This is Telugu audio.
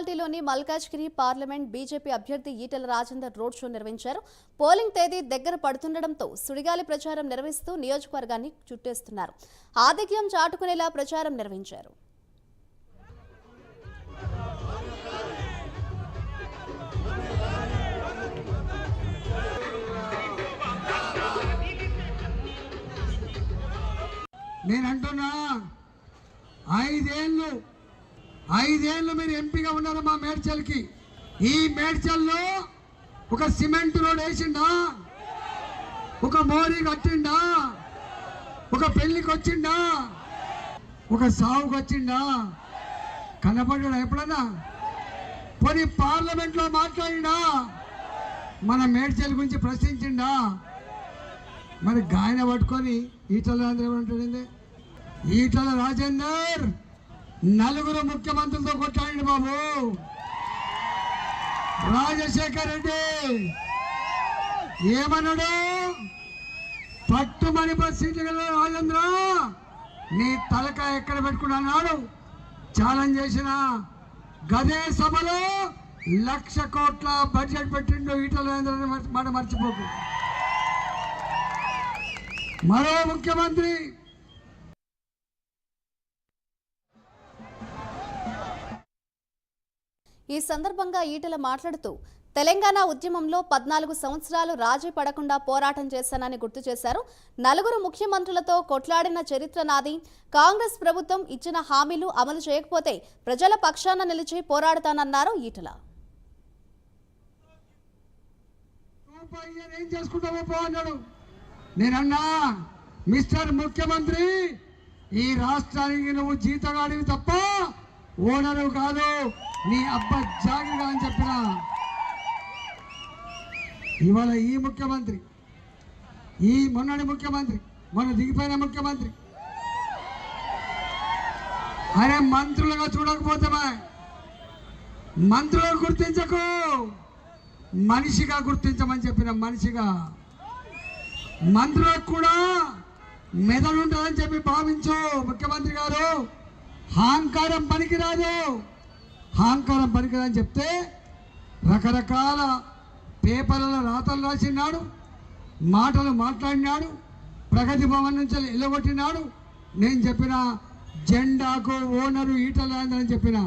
మున్సిపాలిటీలోని మల్కాజ్గిరి పార్లమెంట్ బీజేపీ అభ్యర్థి ఈటెల రాజేందర్ రోడ్ షో నిర్వహించారు. పోలింగ్ తేదీ దగ్గర పడుతుండటంతో సుడిగాలి ప్రచారం నిర్వహిస్తూ నియోజకవర్గాన్ని చుట్టేస్తున్నారు. ఆధిక్యం చాటుకునేలా ప్రచారం నిర్వహించారు. నేనంటున్నా ఐదేళ్ళు మీరు ఎంపీగా ఉన్నారు మా మేడ్చల్కి. ఈ మేడ్చల్లో ఒక సిమెంట్ రోడ్ వేసిండా, ఒక మోరీ కట్టిండా, ఒక పెళ్లికి వచ్చిండా, ఒక సాగుకి వచ్చిండా? కనపడ్డా ఎప్పుడన్నా? పోనీ పార్లమెంట్లో మాట్లాడిండా? మన మేడ్చల్ గురించి ప్రశ్నించిండా? మరి గాయన పట్టుకొని ఈటల రాజేందర్ ఏమంటాడండి? ఈటల రాజేందర్ నలుగురు ముఖ్యమంత్రులతో కొట్లాడండి బాబు. రాజశేఖర్ రెడ్డి ఏమన్నాడు? పట్టుమని సీట్లు రాజేంద్ర నీ తలకాయ ఎక్కడ పెట్టుకున్నాడు ఛాలెంజ్ చేసిన గదే సభలో 1,00,000 కోట్ల బడ్జెట్ పెట్టిండు ఈటల రాజేంద్ర మాట మర్చిపోకు. మరో ముఖ్యమంత్రి ఈ సందర్భంగా ఈటెల మాట్లాడుతూ తెలంగాణ ఉద్యమంలో 14 సంవత్సరాలు రాజీ పడకుండా పోరాటం చేశానని గుర్తు చేశారు. నలుగురు ముఖ్యమంత్రులతో కొట్లాడిన చరిత్ర నాది. కాంగ్రెస్ ప్రభుత్వం ఇచ్చిన హామీలు అమలు చేయకపోతే ప్రజల పక్షాన నిలిచి పోరాడతానన్నారు ఈటెల. నేనన్నా మిస్టర్ ముఖ్యమంత్రి, ఈ రాష్ట్రానికి నువ్వు జీతగాడివి తప్ప ఓనరు కాదు, నీ అబ్బ జాగిరిగా అని చెప్పిన ఇవాళ ఈ ముఖ్యమంత్రి, ఈ మొన్నటి ముఖ్యమంత్రి, మొన్న దిగిపోయిన ముఖ్యమంత్రి, అరే మంత్రులుగా చూడకపోతే మంత్రులుగా గుర్తించకు, మనిషిగా గుర్తించమని చెప్పిన మనిషిగా. మంత్రులకు కూడా మెదడు ఉంటుందని చెప్పి భావించు ముఖ్యమంత్రి గారు. అహంకారం పనికిరాదు, అహంకారం పనికిరాదని చెప్తే రకరకాల పేపర్ల రాతలు రాసినాడు, మాటలు మాట్లాడినాడు, ప్రగతి భవన్ నుంచి ఎల్లగొట్టినాడు. నేను చెప్పిన జెండాకు ఓనరు ఈటల రాజేందర్ అని చెప్పిన